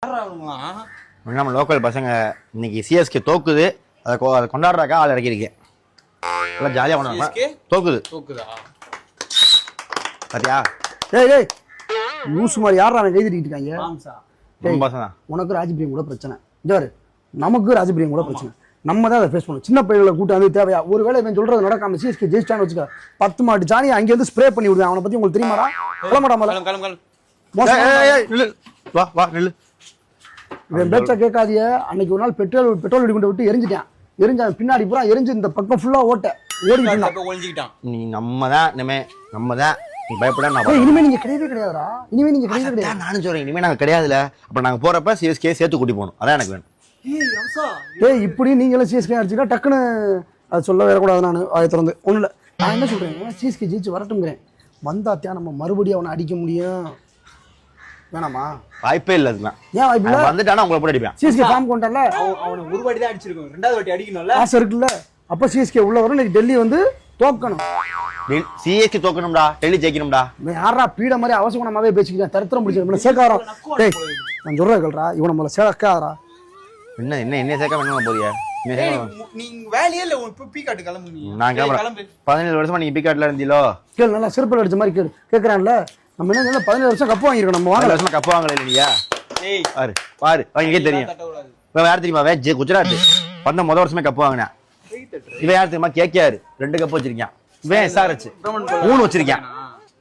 நம்ம லோக்கல் பசங்க இன்னைக்கு சிஎஸ்கே தோக்குது, அதை கொண்டாடுறாக்கா ஆள் இறக்கிருக்கேன். எல்லாம் ஜாலியாக கொண்டாடுறாங்க. தோக்குதா பாத்தியா? ஏய் லூசு மாதிரி யாரா அவன் எழுதிட்டு இருக்காங்க. உனக்கு ராஜபிரியம் கூட பிரச்சனை, இதாரு நமக்கு ராஜபிரியம் கூட பிரச்சனை. நம்ம தான் அதை ஃபேஸ் பண்ணணும். சின்ன பையனை கூட்டாந்து தேவையா? ஒரு வேளை இவன் சொல்றது நடக்காம சிஎஸ்கே ஜெயிச்சான்னு வச்சுக்க, 10 மாட்டு ஜானி அங்கே வந்து ஸ்ப்ரே பண்ணி விடுவேன். அவனை பத்தி உங்களுக்கு தெரியுமாடா? இவன் பேச்சா கேட்காதிய. அன்னைக்கு ஒரு நாள் பெட்ரோல் வெடி கொண்டு விட்டு எரிஞ்சிட்டான். எரிஞ்சான் பின்னாடி பூரா எரிஞ்சு இந்த பக்கம் ஃபுல்லா ஓட்ட ஓடிட்டான். நீ நம்ம தான் நீ பயப்பட. இனிமே நீங்க கிடையவே கிடையாதுடா. இனிமே நீங்க கிடையவே கிடையாது. நானும் சொல்றேன், இனிமே நாங்க கிடையாதுல. அப்ப நாங்க போறப்ப சிஎஸ்கே சேர்த்து கூட்டி போகணும். அதான் எனக்கு வேணும். ஏய் இப்படி நீங்களும் சிஎஸ்கே அடிச்சுட்டா டக்குன்னு அது சொல்ல வரக்கூடாது. நான் அதை திறந்து ஒன்றும் இல்லை. நான் என்ன சொல்றேன், சிஎஸ்கே ஜெயிச்சு வரட்டுங்கிறேன். வந்தாத்தியா நம்ம மறுபடியும் அவனை அடிக்க முடியும். வேணாமா? வாய்ப்பே இல்லை. அதுதான் ஏன் வாய்ப்பு இல்லை? வந்துட்டானா உங்களை போட்டு அடிப்பேன். சிஎஸ்கே ஃபார்ம் கொண்டால அவனை ஒரு வாட்டி தான் அடிச்சிருக்கோம், 2வது வாட்டி அடிக்கணும்ல ஆசை இருக்குல்ல. அப்ப சிஎஸ்கே உள்ள வரும். இன்னைக்கு டெல்லி வந்து தோக்கணும். சிஎஸ்கே தோக்கணும்டா, டெல்லி ஜெயிக்கணும்டா. யாரா பீட மாதிரி அவசரமாவே பேசிக்கிட்டேன். தரித்திரம் பிடிச்சிருக்கேன் சேர்க்காரா. டேய் நான் சொல்றேன் கேள்றா, இவனை நம்மள சேர்க்காதரா. என்ன சேர்க்காம என்ன போறியா? நீங்க வேலையே இல்ல. பீ காட்டு கிளம்பு. நான் கிளம்புறேன். 17 வருஷமா நீங்க பீ காட்டுல இருந்தீங்களோ? கேளு, நல்லா செருப்பில் அடிச்ச மாதிரி கேட்கறான்ல. நம்ம என்ன 17 வருஷம் கப்பு வாங்கிருக்கோம். நம்ம 17 வருஷம் கப்பு வாங்கல இல்லையா? பாரு அவங்களுக்கே தெரியும். இவன் யார் தெரியுமா? குஜராத் வந்த முதல் வருஷமே கப்பு வாங்கினேன். இவன் யார் தெரியுமா? கேகேஆர் 2 கப்பு வச்சிருக்கான். இவன் எஸ்ஆர்ஹெச் 3 வச்சிருக்கான்.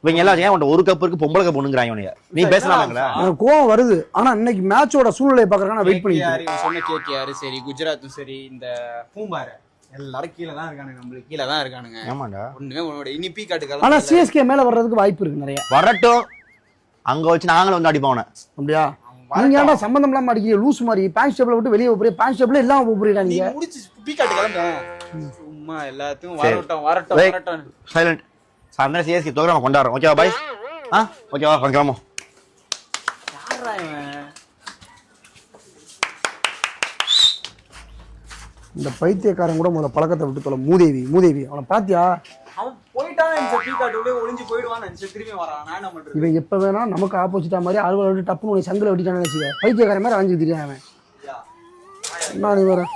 இவங்க எல்லாம் ஏன் ஒரு கப்பு இருக்கு, பொம்பளை கப்பு ஒண்ணுங்கிறாங்க. இவனுங்க நீ பேசலாங்களா? எனக்கு கோவம் வருது. ஆனா இன்னைக்கு மேட்சோட சூழ்நிலையை பாக்குறேன். நான் வெயிட் பண்ணிக்கிறேன். சொன்ன கேகேஆர் சரி, குஜராத்தும் சரி, இந்த பூம்பார எல்லாரும் கீழே தான் இருக்கானுங்க. நம்மளுக்கு கீழே தான் இருக்கானுங்க. ஆமாண்டா. ஒண்ணுமே உன்னோட இனி பீ காட்டு. ஆனா சிஎஸ்கே மேல வர்றதுக்கு வாய்ப்பு இருக்கு நிறைய. வரட்டும், அங்க வச்சு நாங்களும் வந்து அடிப்போம். அப்படியா? நீங்க ஏன்டா சம்பந்தம் இல்லாம அடிக்க லூஸ் மாதிரி பேண்ட் ஸ்டேப்ல விட்டு வெளியே போறீங்க. பேண்ட் ஸ்டேப்ல இல்லாம போறீங்க. நீங்க முடிச்சு பீ காட்டு கிளம்புங்க. சும்மா எல்லாத்தையும் வரட்டும். சைலண்ட். சாயந்தரம் சிஎஸ்கே தோக்குறோம், கொண்டாடுறோம். ஓகேவா பாய்? ஓகேவா? கிளம்போ. இந்த பைத்தியக்காரன் கூட முதல்ல பழக்கத்தை விட்டு தொலை. மூதேவி அவனை பாத்தியா? அவன் போயிட்டான். பீ காட்டுக்குள்ளே ஒளிஞ்சு போயிடுவான்னு திரும்பி வரான். நான் என்ன பண்றது? இவன் எப்ப வேணா நமக்கு ஆப்போசிட்டா மாதிரி அறுவடை விட்டு டப்புன்னு சங்கில வெட்டிட்டான்னு நினைச்சுக்க. பைத்தியக்காரன் மாதிரி அலைஞ்சு திரியான் அவன். நான் நீ வரேன்.